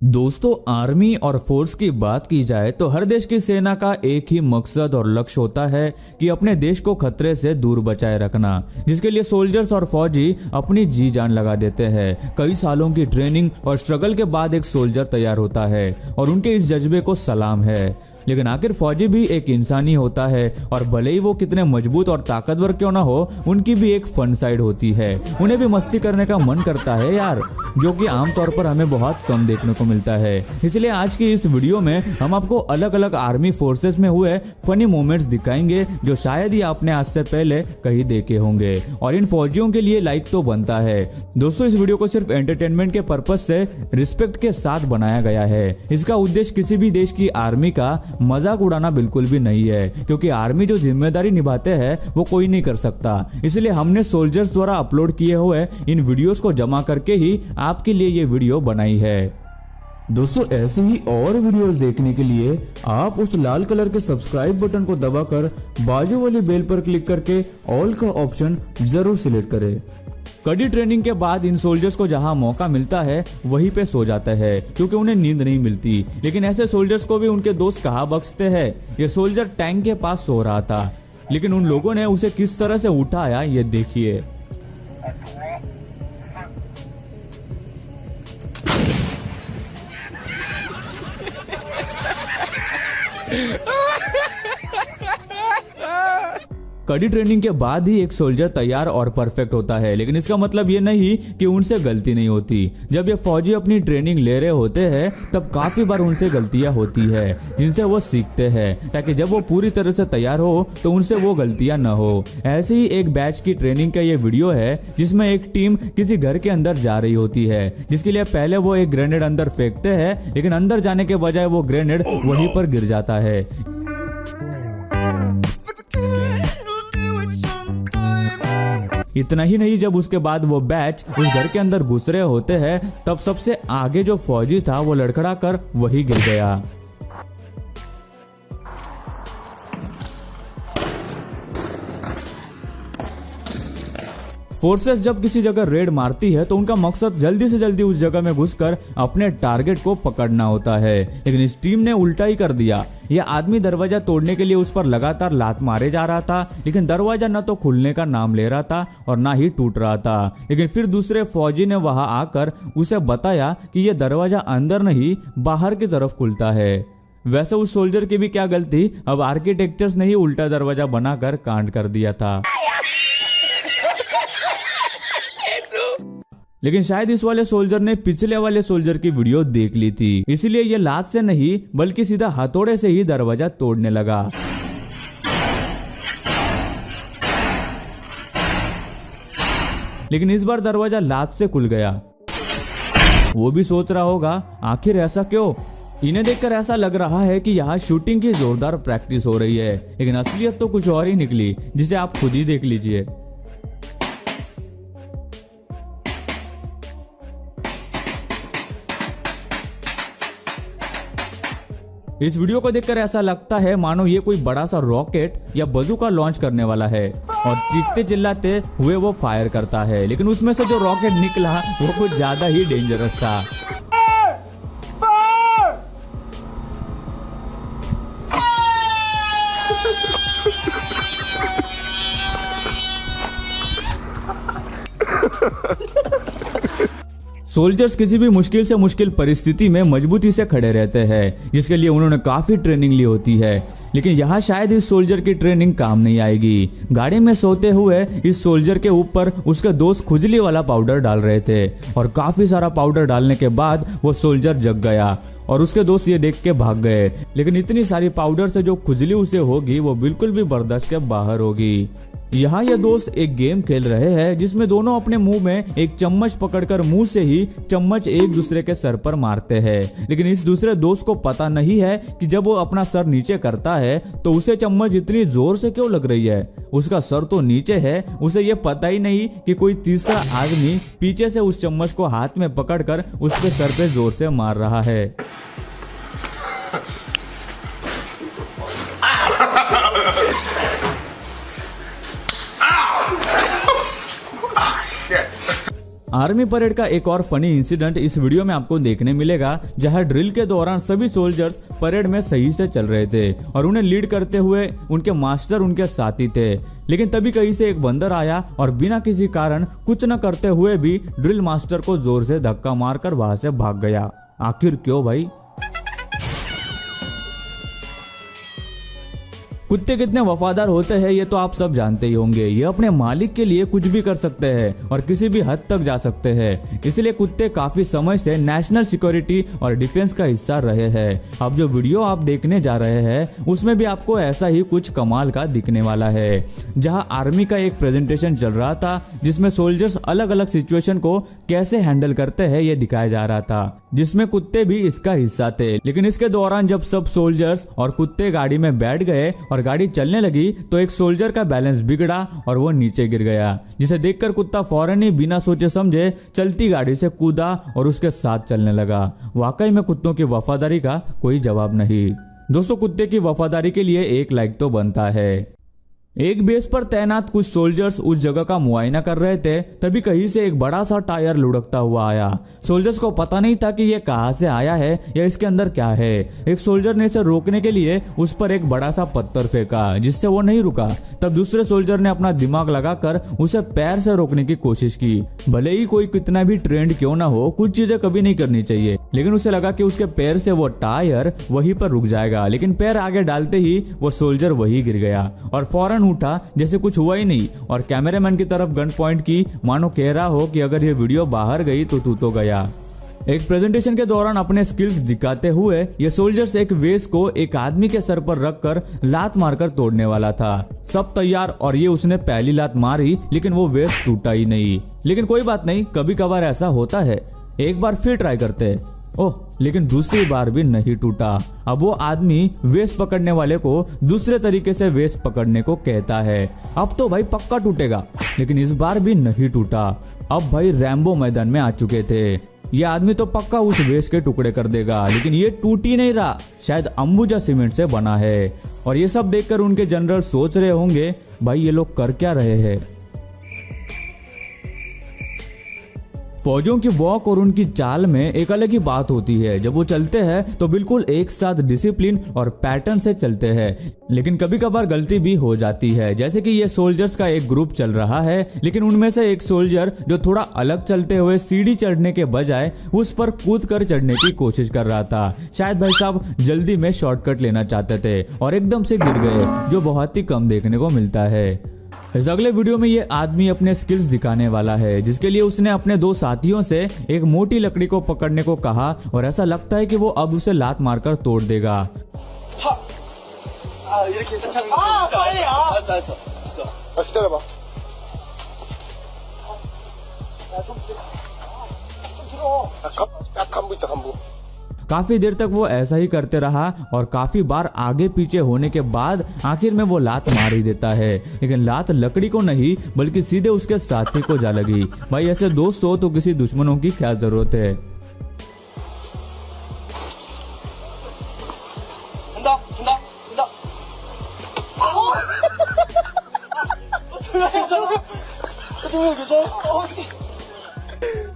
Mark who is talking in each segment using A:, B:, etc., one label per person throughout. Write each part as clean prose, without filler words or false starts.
A: दोस्तों, आर्मी और फोर्स की बात की जाए तो हर देश की सेना का एक ही मकसद और लक्ष्य होता है कि अपने देश को खतरे से दूर बचाए रखना, जिसके लिए सोल्जर्स और फौजी अपनी जी जान लगा देते हैं। कई सालों की ट्रेनिंग और स्ट्रगल के बाद एक सोल्जर तैयार होता है और उनके इस जज्बे को सलाम है। लेकिन आखिर फौजी भी एक इंसान ही होता है और भले ही वो कितने मजबूत और ताकतवर क्यों ना हो, उनकी भी एक फन साइड होती है। उन्हें भी मस्ती करने का मन करता है यार, जो कि आमतौर पर हमें बहुत कम देखने को मिलता है। इसलिए आज की इस वीडियो में हम आपको अलग अलग आर्मी फोर्सेस में हुए फनी मोमेंट्स दिखाएंगे जो शायद ही आपने आज से पहले कहीं देखे होंगे। और इन फौजियों के लिए लाइक तो बनता है। दोस्तों, इस वीडियो को सिर्फ एंटरटेनमेंट के पर्पज से रिस्पेक्ट के साथ बनाया गया है। इसका उद्देश्य किसी भी देश की आर्मी का मजाक उड़ाना बिल्कुल भी नहीं है, क्योंकि आर्मी जो जिम्मेदारी निभाते हैं वो कोई नहीं कर सकता। इसलिए हमने सोल्जर्स द्वारा अपलोड किए हुए इन वीडियोस को जमा करके ही आपके लिए ये वीडियो बनाई है। दोस्तों, ऐसे ही और वीडियोस देखने के लिए आप उस लाल कलर के सब्सक्राइब बटन को दबाकर बाजू वाली बेल पर क्लिक करके ऑल का ऑप्शन जरूर सिलेक्ट करें। कड़ी ट्रेनिंग के बाद इन सोल्जर्स को जहां मौका मिलता है वहीं पे सो जाता है, क्योंकि उन्हें नींद नहीं मिलती। लेकिन ऐसे सोल्जर्स को भी उनके दोस्त कहाँ बख्शते हैं। ये सोल्जर टैंक के पास सो रहा था, लेकिन उन लोगों ने उसे किस तरह से उठाया ये देखिए। कड़ी ट्रेनिंग के बाद ही एक सोल्जर तैयार और परफेक्ट होता है, लेकिन इसका मतलब ये नहीं कि उनसे गलती नहीं होती। जब ये फौजी अपनी ट्रेनिंग ले रहे होते हैं तब काफी बार उनसे गलतियां होती है, जिनसे वो सीखते हैं, ताकि जब वो पूरी तरह से तैयार हो तो उनसे वो गलतियां न हो। ऐसे ही एक बैच की ट्रेनिंग का ये वीडियो है, जिसमें एक टीम किसी घर के अंदर जा रही होती है, जिसके लिए पहले वो एक ग्रेनेड अंदर फेंकते हैं, लेकिन अंदर जाने के बजाय वो ग्रेनेड वहीं पर गिर जाता है। इतना ही नहीं, जब उसके बाद वो बैच उस घर के अंदर घुस रहे होते हैं तब सबसे आगे जो फौजी था वो लड़खड़ा कर वही गिर गया। फोर्सेस जब किसी जगह रेड मारती है तो उनका मकसद जल्दी से जल्दी उस जगह में घुसकर अपने टारगेट को पकड़ना होता है, लेकिन इस टीम ने उल्टा ही कर दिया। यह आदमी दरवाजा तोड़ने के लिए उस पर लगातार लात मारे जा रहा था, लेकिन दरवाजा न तो खुलने का नाम ले रहा था और ना ही टूट रहा था। लेकिन फिर दूसरे फौजी ने वहां आकर उसे बताया कि यह दरवाजा अंदर नहीं बाहर की तरफ खुलता है। वैसे उस सोल्जर की भी क्या गलती, अब आर्किटेक्चर्स ने ही उल्टा दरवाजा बनाकर कांड कर दिया था। लेकिन शायद इस वाले सोल्जर ने पिछले वाले सोल्जर की वीडियो देख ली थी, इसीलिए ये लात से नहीं बल्कि सीधा हथौड़े से ही दरवाजा तोड़ने लगा। लेकिन इस बार दरवाजा लात से खुल गया। वो भी सोच रहा होगा आखिर ऐसा क्यों। इन्हें देखकर ऐसा लग रहा है कि यहाँ शूटिंग की जोरदार प्रैक्टिस हो रही है, लेकिन असलियत तो कुछ और ही निकली, जिसे आप खुद ही देख लीजिए। इस वीडियो को देखकर ऐसा लगता है मानो ये कोई बड़ा सा रॉकेट या बंदूका लॉन्च करने वाला है, और चीखते चिल्लाते हुए वो फायर करता है, लेकिन उसमें से जो रॉकेट निकला वो कुछ ज्यादा ही डेंजरस था। सोल्जर्स किसी भी मुश्किल से मुश्किल परिस्थिति में मजबूती से खड़े रहते हैं, जिसके लिए उन्होंने काफी ट्रेनिंग ली होती है। लेकिन यहाँ शायद इस सोल्जर की ट्रेनिंग काम नहीं आएगी। गाड़ी में सोते हुए इस सोल्जर के ऊपर उसके दोस्त खुजली वाला पाउडर डाल रहे थे, और काफी सारा पाउडर डालने के बाद वो सोल्जर जग गया और उसके दोस्त ये देख के भाग गए। लेकिन इतनी सारी पाउडर से जो खुजली उसे होगी वो बिल्कुल भी बर्दाश्त के बाहर होगी। यहाँ ये दोस्त एक गेम खेल रहे हैं, जिसमें दोनों अपने मुंह में एक चम्मच पकड़कर मुंह से ही चम्मच एक दूसरे के सर पर मारते हैं। लेकिन इस दूसरे दोस्त को पता नहीं है कि जब वो अपना सर नीचे करता है तो उसे चम्मच इतनी जोर से क्यों लग रही है। उसका सर तो नीचे है, उसे ये पता ही नहीं कि कोई तीसरा आदमी पीछे से उस चम्मच को हाथ में पकड़कर उसके सर पे जोर से मार रहा है। आर्मी परेड का एक और फनी इंसिडेंट इस वीडियो में आपको देखने मिलेगा, जहां ड्रिल के दौरान सभी सोल्जर्स परेड में सही से चल रहे थे और उन्हें लीड करते हुए उनके मास्टर उनके साथी थे। लेकिन तभी कहीं से एक बंदर आया और बिना किसी कारण कुछ न करते हुए भी ड्रिल मास्टर को जोर से धक्का मारकर वहां से भाग गया। आखिर क्यों भाई? कुत्ते कितने वफादार होते हैं ये तो आप सब जानते ही होंगे। ये अपने मालिक के लिए कुछ भी कर सकते हैं और किसी भी हद तक जा सकते हैं। इसलिए कुत्ते काफी समय से नेशनल सिक्योरिटी और डिफेंस का हिस्सा रहे हैं। अब जो वीडियो आप देखने जा रहे हैं उसमें भी आपको ऐसा ही कुछ कमाल का दिखने वाला है, जहां आर्मी का एक प्रेजेंटेशन चल रहा था जिसमें सोल्जर्स अलग अलग सिचुएशन को कैसे हैंडल करते हैं ये दिखाया जा रहा था, जिसमें कुत्ते भी इसका हिस्सा थे। लेकिन इसके दौरान जब सब सोल्जर्स और कुत्ते गाड़ी में बैठ गए और गाड़ी चलने लगी तो एक सोल्जर का बैलेंस बिगड़ा और वो नीचे गिर गया, जिसे देखकर कुत्ता फौरन ही बिना सोचे समझे चलती गाड़ी से कूदा और उसके साथ चलने लगा। वाकई में कुत्तों की वफादारी का कोई जवाब नहीं। दोस्तों, कुत्ते की वफादारी के लिए एक लाइक तो बनता है। एक बेस पर तैनात कुछ सोल्जर्स उस जगह का मुआयना कर रहे थे, तभी कहीं से एक बड़ा सा टायर लुढ़कता हुआ आया। सोल्जर्स को पता नहीं था कि ये कहां से आया है या इसके अंदर क्या है। एक सोल्जर ने इसे रोकने के लिए उस पर एक बड़ा सा पत्थर फेंका, जिससे वो नहीं रुका। तब दूसरे सोल्जर ने अपना दिमाग लगाकर उसे पैर से रोकने की कोशिश की। भले ही कोई कितना भी ट्रेंड क्यों ना हो, कुछ चीजें कभी नहीं करनी चाहिए, लेकिन उसे लगा कि उसके पैर से वो टायर वहीं पर रुक जाएगा। लेकिन पैर आगे डालते ही वो सोल्जर वहीं गिर गया और फौरन उठा जैसे कुछ हुआ ही नहीं और कैमरामैन की तरफ गन पॉइंट की, मानो कह रहा हो कि अगर ये वीडियो बाहर गई तो तू तो गया। एक प्रेजेंटेशन के दौरान अपने स्किल्स दिखाते हुए ये सोल्जर्स एक वेस्ट को एक आदमी के सर पर रखकर लात मारकर तोड़ने वाला था। सब तैयार और ये उसने पहली लात मारी, लेकिन वो वेस्ट टूटा ही नहीं। लेकिन कोई बात नहीं, कभी कभार ऐसा होता है। एक बार फिर ट्राई करते हैं। ओह, लेकिन दूसरी बार भी नहीं टूटा। अब वो आदमी वेस्ट पकड़ने वाले को दूसरे तरीके से वेस्ट पकड़ने को कहता है। अब तो भाई पक्का टूटेगा, लेकिन इस बार भी नहीं टूटा। अब भाई रैम्बो मैदान में आ चुके थे। ये आदमी तो पक्का उस वेस्ट के टुकड़े कर देगा, लेकिन ये टूट ही नहीं रहा। शायद अंबुजा सीमेंट से बना है। और ये सब देखकर उनके जनरल सोच रहे होंगे, भाई ये लोग कर क्या रहे हैं। फौजियों की वॉक और उनकी चाल में एक अलग ही बात होती है। जब वो चलते हैं तो बिल्कुल एक साथ डिसिप्लिन और पैटर्न से चलते हैं, लेकिन कभी कभार गलती भी हो जाती है। जैसे कि ये सोल्जर्स का एक ग्रुप चल रहा है, लेकिन उनमें से एक सोल्जर जो थोड़ा अलग चलते हुए सीढ़ी चढ़ने के बजाय उस पर कूद कर चढ़ने की कोशिश कर रहा था। शायद भाई साहब जल्दी में शॉर्टकट लेना चाहते थे और एकदम से गिर गए, जो बहुत ही कम देखने को मिलता है। इस अगले वीडियो में ये आदमी अपने स्किल्स दिखाने वाला है, जिसके लिए उसने अपने दो साथियों से एक मोटी लकड़ी को पकड़ने को कहा और ऐसा लगता है कि वो अब उसे लात मारकर तोड़ देगा। काफी देर तक वो ऐसा ही करते रहा और काफी बार आगे पीछे होने के बाद आखिर में वो लात मार ही देता है। लेकिन लात लकड़ी को नहीं बल्कि सीधे उसके साथी को जा लगी। भाई ऐसे दोस्त हो तो किसी दुश्मनों की क्या जरूरत है।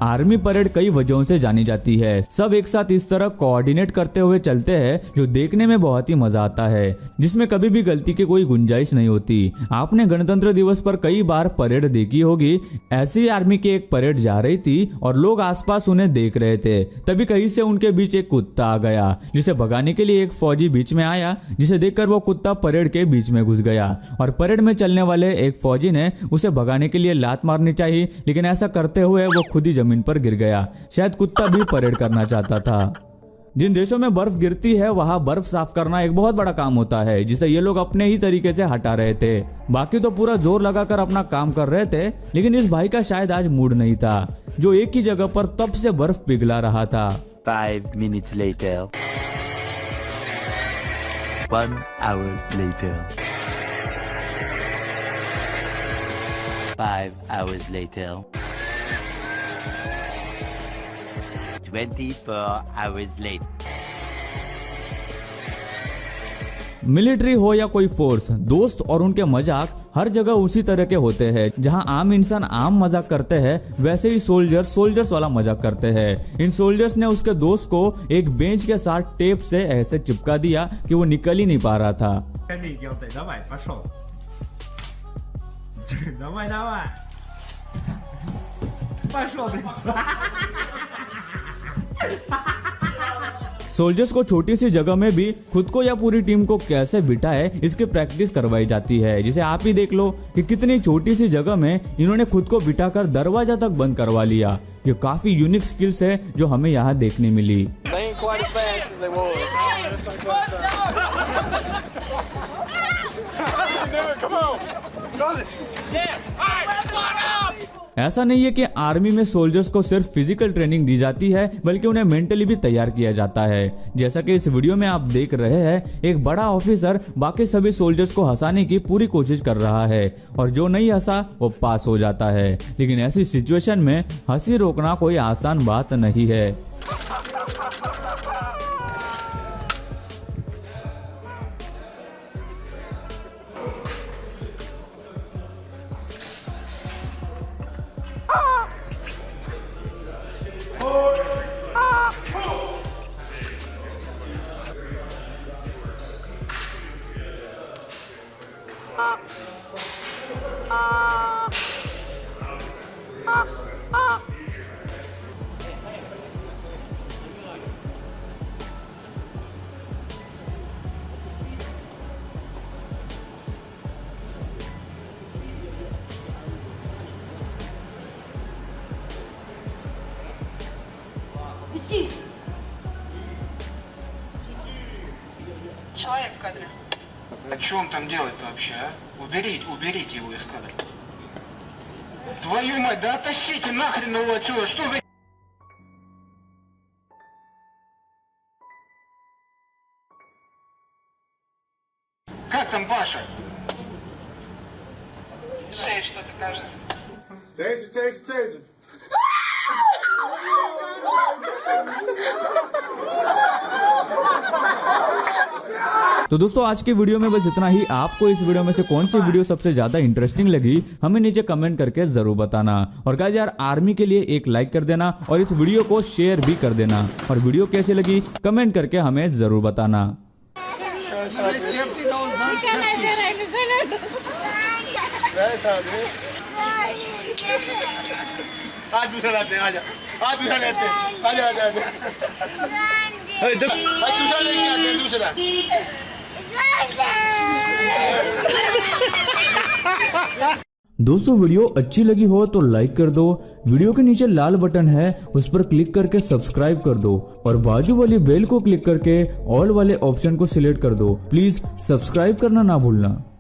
A: आर्मी परेड कई वजहों से जानी जाती है। सब एक साथ इस तरह कोऑर्डिनेट करते हुए चलते हैं जो देखने में बहुत ही मजा आता है, जिसमें कभी भी गलती की कोई गुंजाइश नहीं होती। आपने गणतंत्र दिवस पर कई बार परेड देखी होगी। ऐसी आर्मी की एक परेड जा रही थी और लोग आसपास उन्हें देख रहे थे। तभी कहीं से उनके बीच एक कुत्ता आ गया, जिसे भगाने के लिए एक फौजी बीच में आया, जिसे देखकर वो कुत्ता परेड के बीच में घुस गया और परेड में चलने वाले एक फौजी ने उसे भगाने के लिए लात मारनी चाहिए, लेकिन ऐसा करते हुए वो खुद ही जमीन पर गिर गया। शायद कुत्ता भी परेड करना चाहता था। जिन देशों में बर्फ गिरती है वहां बर्फ साफ करना एक बहुत बड़ा काम होता है, जिसे ये लोग अपने ही तरीके से हटा रहे थे। बाकी तो पूरा जोर लगाकर अपना काम कर रहे थे, लेकिन इस भाई का शायद आज मूड नहीं था, जो एक ही जगह पर तब से बर्फ पिघला रहा था।
B: 5 minutes later. 1 hour later. 5 hours later. 24 hours late.
A: Military हो या कोई फोर्स, दोस्त और उनके मजाक हर जगह उसी तरह के होते हैं। जहां आम इंसान आम मजाक करते हैं, वैसे ही सोल्जर्स वाला मजाक करते हैं। इन सोल्जर्स ने उसके दोस्त को एक बेंच के साथ टेप से ऐसे चिपका दिया कि वो निकल ही नहीं पा रहा था। सोल्जर्स को छोटी सी जगह में भी खुद को या पूरी टीम को कैसे बिठाए, इसकी प्रैक्टिस करवाई जाती है। जिसे आप ही देख लो कि कितनी छोटी सी जगह में इन्होंने खुद को बिठाकर दरवाजा तक बंद करवा लिया। ये काफी यूनिक स्किल्स है जो हमें यहाँ देखने मिली। ऐसा नहीं है कि आर्मी में सोल्जर्स को सिर्फ फिजिकल ट्रेनिंग दी जाती है, बल्कि उन्हें मेंटली भी तैयार किया जाता है। जैसा कि इस वीडियो में आप देख रहे हैं, एक बड़ा ऑफिसर बाकी सभी सोल्जर्स को हंसाने की पूरी कोशिश कर रहा है और जो नहीं हंसा वो पास हो जाता है। लेकिन ऐसी सिचुएशन में हंसी रोकना कोई आसान बात नहीं है।
C: Человек в кадре.
D: А что он там делает вообще, а? Уберите его из кадра. Твою мать, да оттащите нахрен его отсюда, что за... Как там Паша?
C: Шея что-то кажется.
E: Taser.
A: तो दोस्तों आज के वीडियो में बस इतना ही। आपको इस वीडियो में से कौन सी वीडियो सबसे ज्यादा इंटरेस्टिंग लगी, हमें नीचे कमेंट करके जरूर बताना। और गाइस यार, आर्मी के लिए एक लाइक कर देना और इस वीडियो को शेयर भी कर देना। और वीडियो कैसी लगी कमेंट करके हमें जरूर बताना।
E: आज दूसरा लाते हैं, आज दूसरा लेते हैं, आजा दूसरा लेके आते हैं, दूसरा।
A: दोस्तों वीडियो अच्छी लगी हो तो लाइक कर दो। वीडियो के नीचे लाल बटन है, उस पर क्लिक करके सब्सक्राइब कर दो और बाजू वाली बेल को क्लिक करके ऑल वाले ऑप्शन को सिलेक्ट कर दो। प्लीज सब्सक्राइब करना ना भूलना।